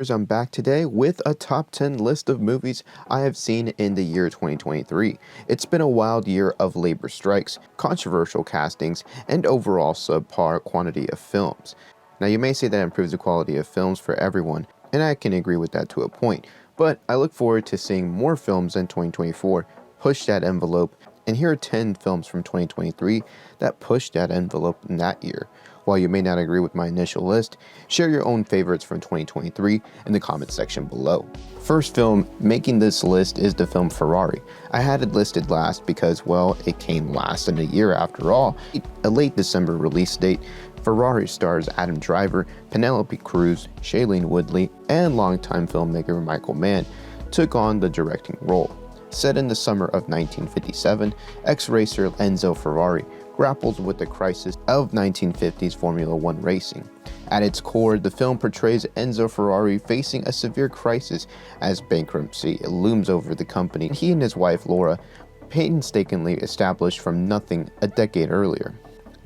I'm back today with a top 10 list of movies I have seen in the year 2023. It's been a wild year of labor strikes, controversial castings, and overall subpar quantity of films. Now, you may say that improves the quality of films for everyone, and I can agree with that to a point, but I look forward to seeing more films in 2024 push that envelope, and here are 10 films from 2023 that pushed that envelope in that year. While you may not agree with my initial list, share your own favorites from 2023 in the comments section below. First film making this list is the film Ferrari. I had it listed last because, well, it came last in the year after all. A late December release date, Ferrari stars Adam Driver, Penelope Cruz, Shailene Woodley, and longtime filmmaker Michael Mann took on the directing role. Set in the summer of 1957, ex-racer Enzo Ferrari grapples with the crisis of 1950s Formula One racing. At its core, the film portrays Enzo Ferrari facing a severe crisis as bankruptcy looms over the company he and his wife Laura painstakingly established from nothing a decade earlier.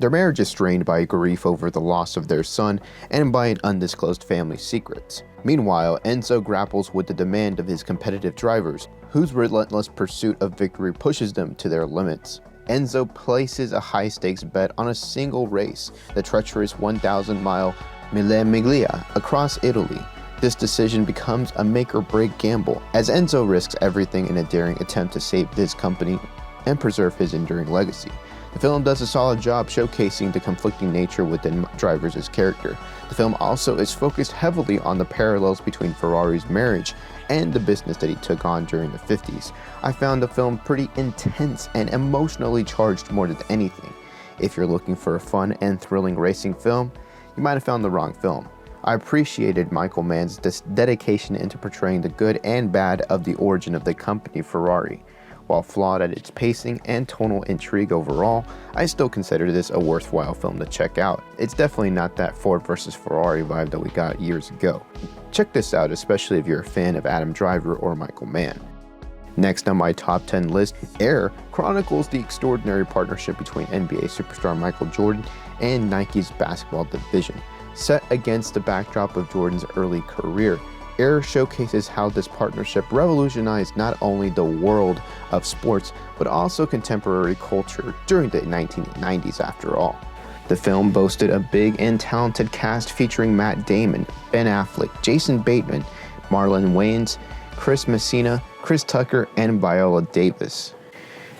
Their marriage is strained by grief over the loss of their son and by an undisclosed family secrets. Meanwhile, Enzo grapples with the demand of his competitive drivers, whose relentless pursuit of victory pushes them to their limits. Enzo places a high-stakes bet on a single race, the treacherous 1,000-mile Mille Miglia across Italy. This decision becomes a make-or-break gamble, as Enzo risks everything in a daring attempt to save his company and preserve his enduring legacy. The film does a solid job showcasing the conflicting nature within Driver's character. The film also is focused heavily on the parallels between Ferrari's marriage and the business that he took on during the 50s. I found the film pretty intense and emotionally charged more than anything. If you're looking for a fun and thrilling racing film, you might have found the wrong film. I appreciated Michael Mann's dedication into portraying the good and bad of the origin of the company Ferrari. While flawed at its pacing and tonal intrigue overall, I still consider this a worthwhile film to check out. It's definitely not that Ford vs. Ferrari vibe that we got years ago. Check this out, especially if you're a fan of Adam Driver or Michael Mann. Next on my top 10 list, Air chronicles the extraordinary partnership between NBA superstar Michael Jordan and Nike's basketball division. Set against the backdrop of Jordan's early career, Air showcases how this partnership revolutionized not only the world of sports, but also contemporary culture during the 1990s after all. The film boasted a big and talented cast featuring Matt Damon, Ben Affleck, Jason Bateman, Marlon Wayans, Chris Messina, Chris Tucker, and Viola Davis.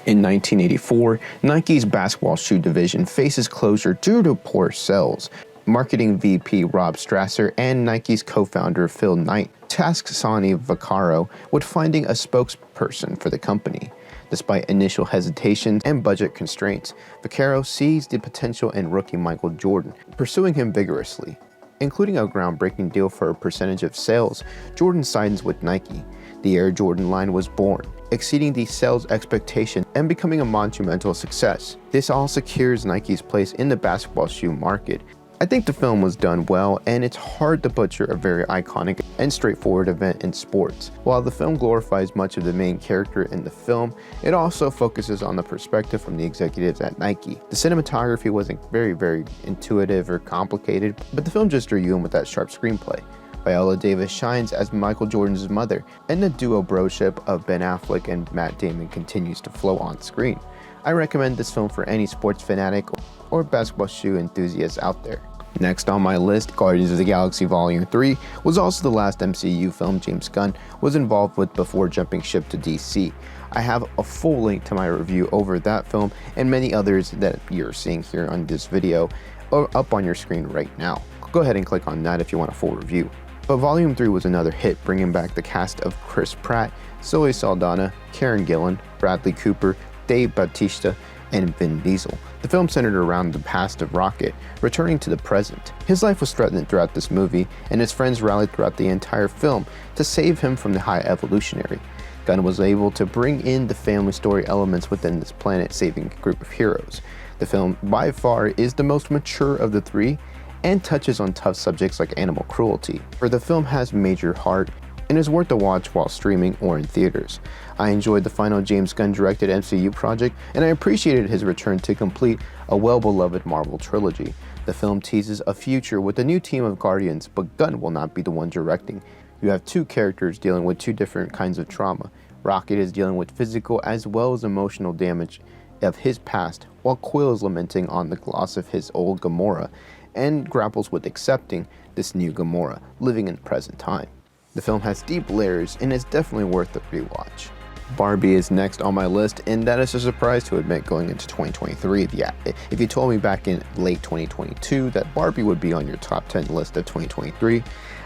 In 1984, Nike's basketball shoe division faces closure due to poor sales. Marketing VP Rob Strasser and Nike's co-founder Phil Knight tasked Sonny Vaccaro with finding a spokesperson for the company. Despite initial hesitations and budget constraints, Vaccaro sees the potential in rookie Michael Jordan, pursuing him vigorously. Including a groundbreaking deal for a percentage of sales, Jordan signs with Nike. The Air Jordan line was born, exceeding the sales expectation and becoming a monumental success. This all secures Nike's place in the basketball shoe market. I think the film was done well, and it's hard to butcher a very iconic and straightforward event in sports. While the film glorifies much of the main character in the film, it also focuses on the perspective from the executives at Nike. The cinematography wasn't very intuitive or complicated, but the film just drew you in with that sharp screenplay. Viola Davis shines as Michael Jordan's mother, and the duo broship of Ben Affleck and Matt Damon continues to flow on screen. I recommend this film for any sports fanatic or basketball shoe enthusiasts out there. Next on my list, Guardians of the Galaxy Volume 3 was also the last MCU film James Gunn was involved with before jumping ship to DC. I have a full link to my review over that film and many others that you're seeing here on this video or up on your screen right now. Go ahead and click on that if you want a full review. But Volume 3 was another hit, bringing back the cast of Chris Pratt, Zoe Saldana, Karen Gillan, Bradley Cooper, Dave Bautista, and Vin Diesel. The film centered around the past of Rocket, returning to the present. His life was threatened throughout this movie, and his friends rallied throughout the entire film to save him from the High Evolutionary. Gunn was able to bring in the family story elements within this planet-saving group of heroes. The film, by far, is the most mature of the three, and touches on tough subjects like animal cruelty. For the film has major heart, and is worth a watch while streaming or in theaters. I enjoyed the final James Gunn directed MCU project, and I appreciated his return to complete a well-beloved Marvel trilogy. The film teases a future with a new team of Guardians, but Gunn will not be the one directing. You have two characters dealing with two different kinds of trauma. Rocket is dealing with physical as well as emotional damage of his past, while Quill is lamenting on the loss of his old Gamora and grapples with accepting this new Gamora, living in the present time. The film has deep layers and is definitely worth a rewatch. Barbie is next on my list, and that is a surprise to admit going into 2023. Yeah, if you told me back in late 2022 that Barbie would be on your top 10 list of 2023,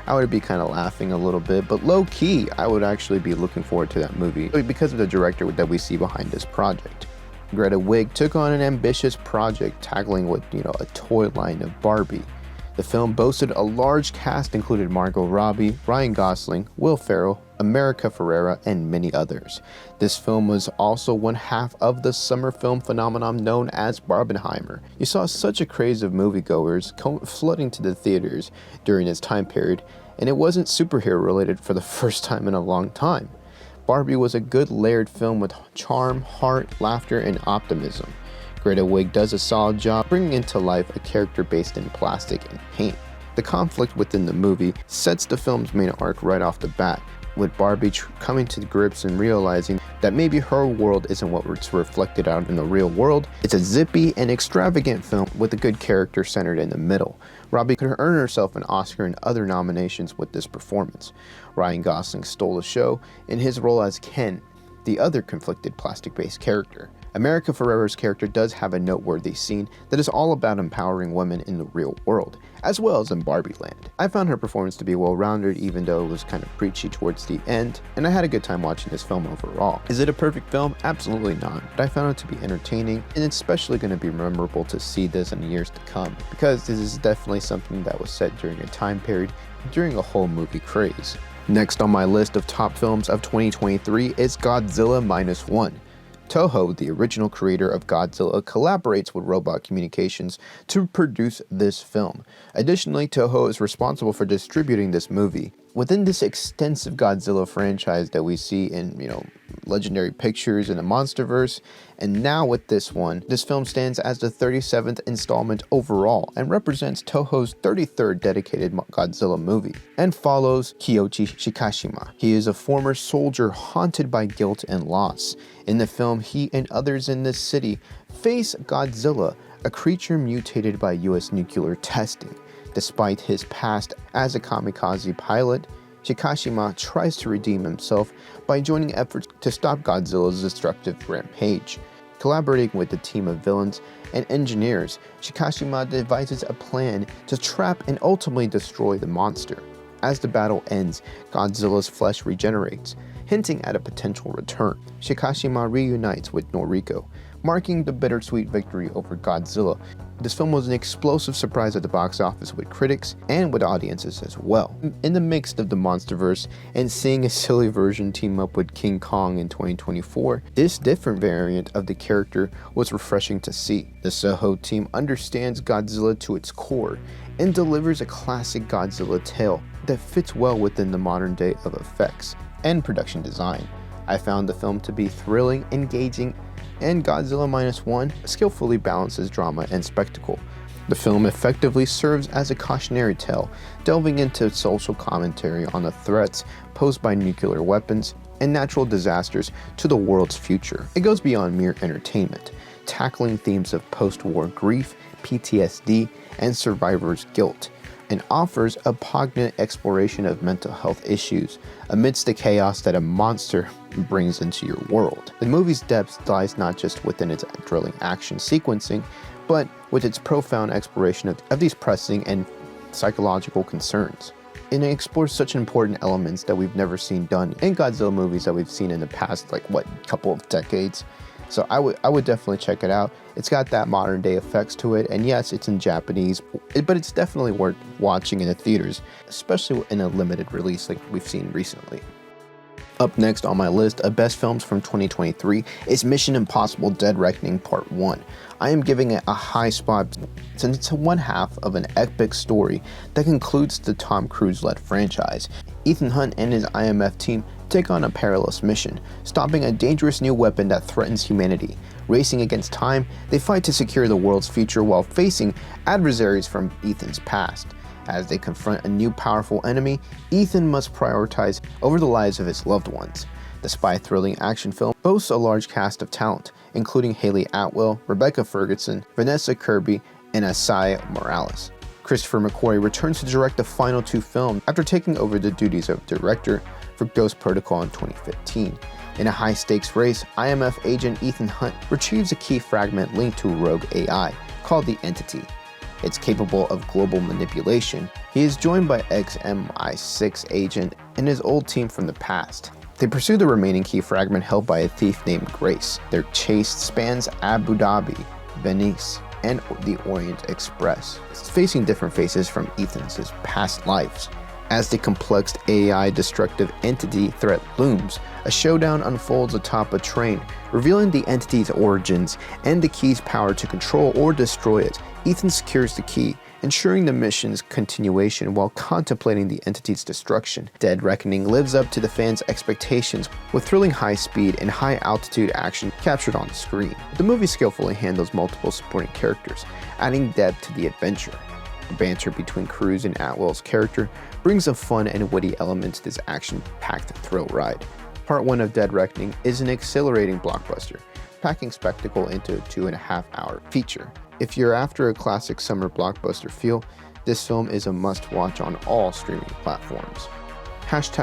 I would be kind of laughing a little bit, but low-key, I would actually be looking forward to that movie because of the director that we see behind this project. Greta Wick took on an ambitious project tackling with, a toy line of Barbie. The film boasted a large cast included Margot Robbie, Ryan Gosling, Will Ferrell, America Ferrera, and many others. This film was also one half of the summer film phenomenon known as Barbenheimer. You saw such a craze of moviegoers flooding to the theaters during this time period, and it wasn't superhero related for the first time in a long time. Barbie was a good layered film with charm, heart, laughter, and optimism. Greta Wick does a solid job bringing into life a character based in plastic and paint. The conflict within the movie sets the film's main arc right off the bat, with Barbie coming to grips and realizing that maybe her world isn't what's reflected out in the real world. It's a zippy and extravagant film with a good character centered in the middle. Robbie could earn herself an Oscar and other nominations with this performance. Ryan Gosling stole the show in his role as Ken, the other conflicted plastic-based character. America Ferrera's character does have a noteworthy scene that is all about empowering women in the real world, as well as in Barbie Land. I found her performance to be well-rounded, even though it was kind of preachy towards the end, and I had a good time watching this film overall. Is it a perfect film? Absolutely not, but I found it to be entertaining, and it's especially going to be memorable to see this in years to come, because this is definitely something that was set during a time period, during a whole movie craze. Next on my list of top films of 2023 is Godzilla Minus One. Toho, the original creator of Godzilla, collaborates with Robot Communications to produce this film. Additionally, Toho is responsible for distributing this movie. Within this extensive Godzilla franchise that we see in, Legendary Pictures and the Monsterverse, and now with this one, this film stands as the 37th installment overall and represents Toho's 33rd dedicated Godzilla movie, and follows Kiyoshi Shikashima. He is a former soldier haunted by guilt and loss. In the film, he and others in this city face Godzilla, a creature mutated by US nuclear testing. Despite his past as a kamikaze pilot, Shikashima tries to redeem himself by joining efforts to stop Godzilla's destructive rampage. Collaborating with a team of villains and engineers, Shikashima devises a plan to trap and ultimately destroy the monster. As the battle ends, Godzilla's flesh regenerates, hinting at a potential return. Shikashima reunites with Noriko, marking the bittersweet victory over Godzilla. This film was an explosive surprise at the box office with critics and with audiences as well. In the midst of the Monsterverse and seeing a silly version team up with King Kong in 2024, this different variant of the character was refreshing to see. The Soho team understands Godzilla to its core and delivers a classic Godzilla tale that fits well within the modern day of effects and production design. I found the film to be thrilling, engaging, and Godzilla Minus One skillfully balances drama and spectacle. The film effectively serves as a cautionary tale, delving into social commentary on the threats posed by nuclear weapons and natural disasters to the world's future. It goes beyond mere entertainment, tackling themes of post-war grief, PTSD, and survivors' guilt, and offers a poignant exploration of mental health issues amidst the chaos that a monster brings into your world. The movie's depth lies not just within its thrilling action sequencing, but with its profound exploration of these pressing and psychological concerns. And it explores such important elements that we've never seen done in Godzilla movies that we've seen in the past, couple of decades. So I would definitely check it out. It's got that modern day effects to it, and yes, it's in Japanese, but it's definitely worth watching in the theaters, especially in a limited release like we've seen recently. Up next on my list of best films from 2023 is Mission Impossible: Dead Reckoning Part 1. I am giving it a high spot since it's one half of an epic story that concludes the Tom Cruise-led franchise. Ethan Hunt and his IMF team take on a perilous mission, stopping a dangerous new weapon that threatens humanity. Racing against time, they fight to secure the world's future while facing adversaries from Ethan's past. As they confront a new powerful enemy, Ethan must prioritize over the lives of his loved ones. The spy-thrilling action film boasts a large cast of talent, including Haley Atwell, Rebecca Ferguson, Vanessa Kirby, and Asai Morales. Christopher McQuarrie returns to direct the final two films after taking over the duties of director for Ghost Protocol in 2015. In a high-stakes race, IMF agent Ethan Hunt retrieves a key fragment linked to a rogue AI called the Entity. It's capable of global manipulation. He is joined by ex-MI6 agent and his old team from the past. They pursue the remaining key fragment held by a thief named Grace. Their chase spans Abu Dhabi, Venice, and the Orient Express, facing different faces from Ethan's past lives. As the complex AI destructive entity threat looms, a showdown unfolds atop a train, revealing the entity's origins and the key's power to control or destroy it. Ethan secures the key, ensuring the mission's continuation while contemplating the entity's destruction. Dead Reckoning lives up to the fans' expectations with thrilling high-speed and high-altitude action captured on the screen. The movie skillfully handles multiple supporting characters, adding depth to the adventure. The banter between Cruise and Atwell's character brings a fun and witty element to this action-packed thrill ride. Part 1 of Dead Reckoning is an exhilarating blockbuster, packing spectacle into a 2.5-hour feature. If you're after a classic summer blockbuster feel, this film is a must-watch on all streaming platforms.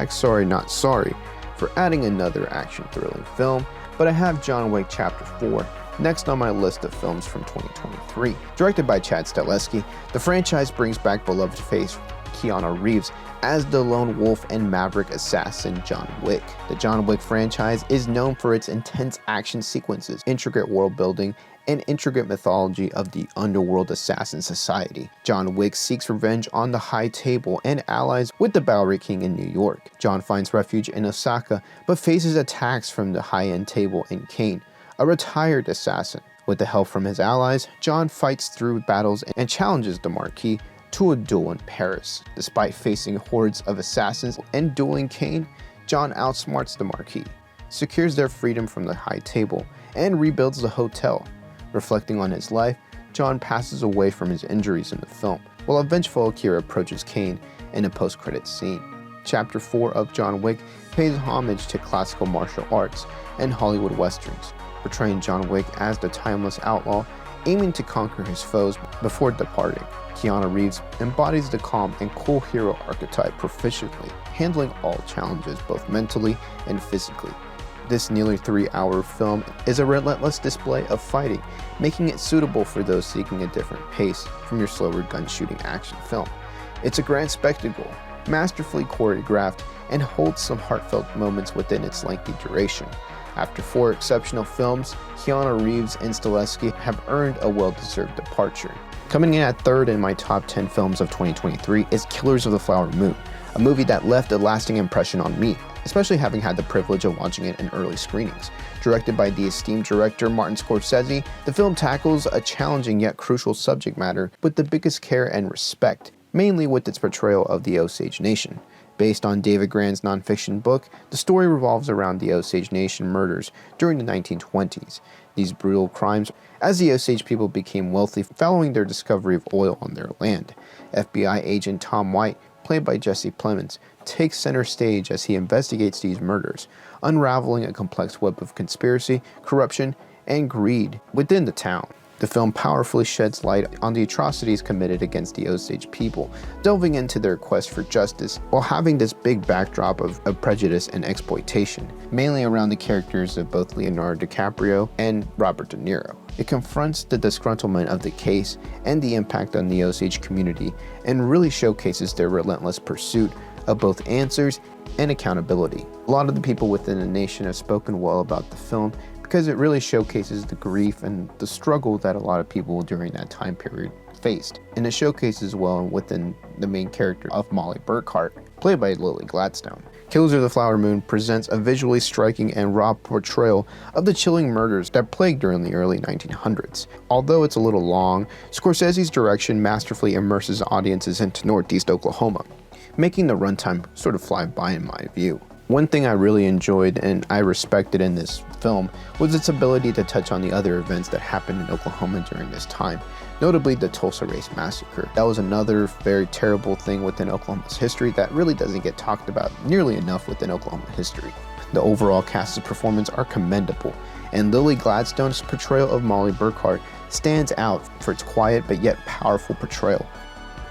#sorry not sorry for adding another action-thrilling film, but I have John Wick Chapter 4 next on my list of films from 2023. Directed by Chad Stahelski, the franchise brings back beloved face Keanu Reeves as the lone wolf and maverick assassin John Wick. The John Wick franchise is known for its intense action sequences, intricate world building, and intricate mythology of the underworld assassin society. John Wick seeks revenge on the High Table and allies with the Bowery King in New York. John finds refuge in Osaka, but faces attacks from the High-End Table and Kane, a retired assassin. With the help from his allies, John fights through battles and challenges the Marquis to a duel in Paris. Despite facing hordes of assassins and dueling Kane, John outsmarts the Marquis, secures their freedom from the High Table, and rebuilds the hotel. Reflecting on his life, John passes away from his injuries in the film, while a vengeful Akira approaches Kane in a post-credits scene. Chapter 4 of John Wick pays homage to classical martial arts and Hollywood westerns, portraying John Wick as the timeless outlaw aiming to conquer his foes before departing. Keanu Reeves embodies the calm and cool hero archetype proficiently, handling all challenges both mentally and physically. This nearly 3-hour film is a relentless display of fighting, making it suitable for those seeking a different pace from your slower gun-shooting action film. It's a grand spectacle, masterfully choreographed, and holds some heartfelt moments within its lengthy duration. After 4 exceptional films, Keanu Reeves and Stahelski have earned a well-deserved departure. Coming in at third in my top 10 films of 2023 is Killers of the Flower Moon, a movie that left a lasting impression on me, especially having had the privilege of watching it in early screenings. Directed by the esteemed director Martin Scorsese, the film tackles a challenging yet crucial subject matter with the biggest care and respect, mainly with its portrayal of the Osage Nation. Based on David Grann's nonfiction book, the story revolves around the Osage Nation murders during the 1920s. These brutal crimes as the Osage people became wealthy following their discovery of oil on their land. FBI agent Tom White, played by Jesse Plemons, takes center stage as he investigates these murders, unraveling a complex web of conspiracy, corruption, and greed within the town. The film powerfully sheds light on the atrocities committed against the Osage people, delving into their quest for justice while having this big backdrop of prejudice and exploitation, mainly around the characters of both Leonardo DiCaprio and Robert De Niro. It confronts the disgruntlement of the case and the impact on the Osage community, and really showcases their relentless pursuit of both answers and accountability. A lot of the people within the nation have spoken well about the film, because it really showcases the grief and the struggle that a lot of people during that time period faced. And it showcases well within the main character of Molly Burkhart, played by Lily Gladstone. Killers of the Flower Moon presents a visually striking and raw portrayal of the chilling murders that plagued during the early 1900s. Although it's a little long, Scorsese's direction masterfully immerses audiences into Northeast Oklahoma, making the runtime sort of fly by in my view. One thing I really enjoyed and I respected in this film was its ability to touch on the other events that happened in Oklahoma during this time, notably the Tulsa Race Massacre. That was another very terrible thing within Oklahoma's history that really doesn't get talked about nearly enough within Oklahoma history. The overall cast's performance are commendable, and Lily Gladstone's portrayal of Molly Burkhart stands out for its quiet but yet powerful portrayal.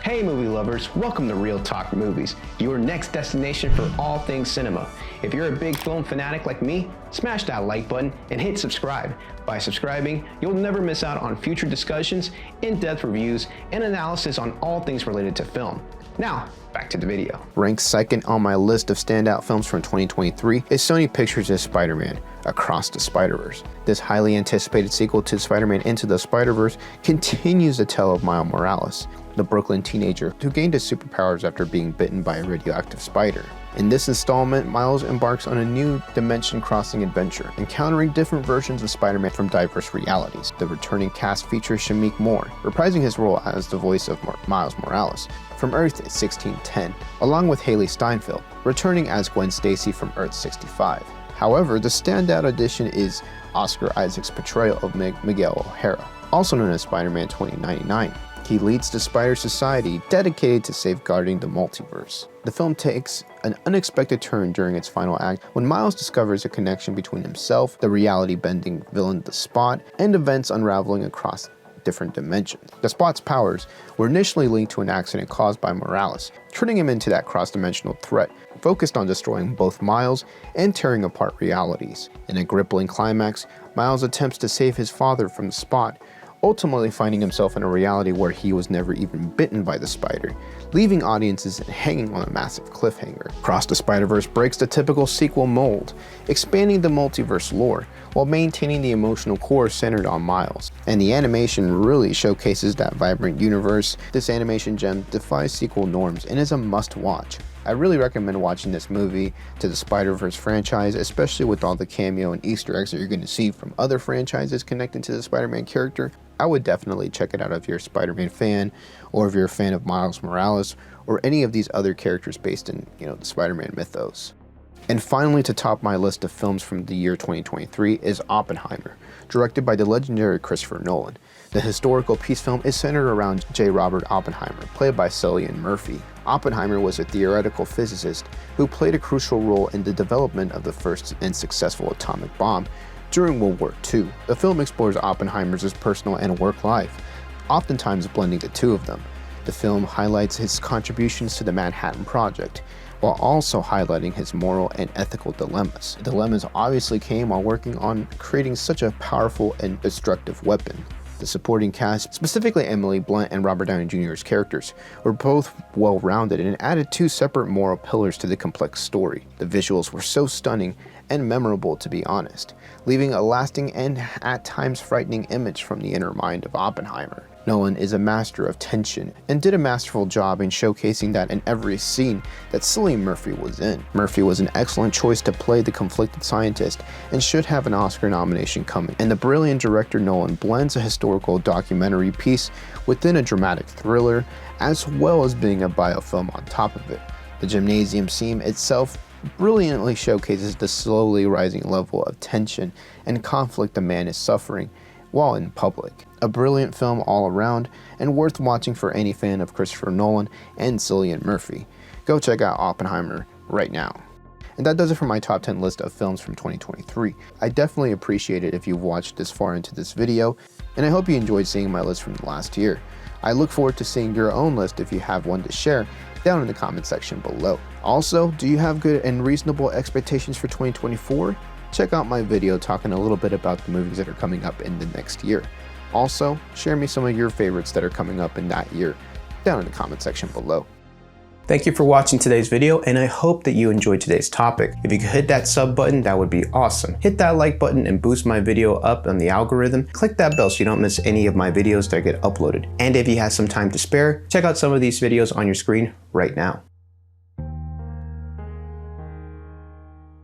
Hey movie lovers, welcome to Real Talk Movies, your next destination for all things cinema. If you're a big film fanatic like me, smash that like button and hit subscribe. By subscribing, you'll never miss out on future discussions, in-depth reviews, and analysis on all things related to film. Now, back to the video. Ranked second on my list of standout films from 2023 is Sony Pictures' Spider-Man: Across the Spider-Verse. This highly anticipated sequel to Spider-Man Into the Spider-Verse continues the tale of Miles Morales, the Brooklyn teenager who gained his superpowers after being bitten by a radioactive spider. In this installment, Miles embarks on a new dimension-crossing adventure, encountering different versions of Spider-Man from diverse realities. The returning cast features Shameik Moore, reprising his role as the voice of Miles Morales from Earth 1610, along with Haley Steinfeld, returning as Gwen Stacy from Earth 65. However, the standout addition is Oscar Isaac's portrayal of Miguel O'Hara, also known as Spider-Man 2099. He leads the Spider Society, dedicated to safeguarding the multiverse. The film takes an unexpected turn during its final act when Miles discovers a connection between himself, the reality-bending villain The Spot, and events unraveling across different dimensions. The Spot's powers were initially linked to an accident caused by Morales, turning him into that cross-dimensional threat, focused on destroying both Miles and tearing apart realities. In a gripping climax, Miles attempts to save his father from The Spot, ultimately finding himself in a reality where he was never even bitten by the spider, leaving audiences hanging on a massive cliffhanger. Across the Spider-Verse breaks the typical sequel mold, expanding the multiverse lore, while maintaining the emotional core centered on Miles. And the animation really showcases that vibrant universe. This animation gem defies sequel norms and is a must-watch. I really recommend watching this movie to the Spider-Verse franchise, especially with all the cameo and Easter eggs that you're going to see from other franchises connected to the Spider-Man character. I would definitely check it out if you're a Spider-Man fan, or if you're a fan of Miles Morales, or any of these other characters based in, the Spider-Man mythos. And finally, to top my list of films from the year 2023 is Oppenheimer, directed by the legendary Christopher Nolan. The historical peace film is centered around J. Robert Oppenheimer, played by Cillian Murphy. Oppenheimer was a theoretical physicist who played a crucial role in the development of the first and successful atomic bomb during World War II. The film explores Oppenheimer's personal and work life, oftentimes blending the two of them. The film highlights his contributions to the Manhattan Project, while also highlighting his moral and ethical dilemmas. Dilemmas obviously came while working on creating such a powerful and destructive weapon. The supporting cast, specifically Emily Blunt and Robert Downey Jr.'s characters, were both well-rounded and added two separate moral pillars to the complex story. The visuals were so stunning and memorable, to be honest, leaving a lasting and at times frightening image from the inner mind of Oppenheimer. Nolan is a master of tension and did a masterful job in showcasing that in every scene that Cillian Murphy was in. Murphy was an excellent choice to play the conflicted scientist and should have an Oscar nomination coming. And the brilliant director Nolan blends a historical documentary piece within a dramatic thriller, as well as being a biofilm on top of it. The gymnasium scene itself brilliantly showcases the slowly rising level of tension and conflict the man is suffering while in public. A brilliant film all around, and worth watching for any fan of Christopher Nolan and Cillian Murphy. Go check out Oppenheimer right now. And that does it for my top 10 list of films from 2023. I definitely appreciate it if you've watched this far into this video, and I hope you enjoyed seeing my list from last year. I look forward to seeing your own list if you have one to share down in the comment section below. Also, do you have good and reasonable expectations for 2024? Check out my video talking a little bit about the movies that are coming up in the next year. Also, share me some of your favorites that are coming up in that year down in the comment section below. Thank you for watching today's video, and I hope that you enjoyed today's topic. If you could hit that sub button, that would be awesome. Hit that like button and boost my video up on the algorithm. Click that bell so you don't miss any of my videos that get uploaded. And if you have some time to spare, check out some of these videos on your screen right now.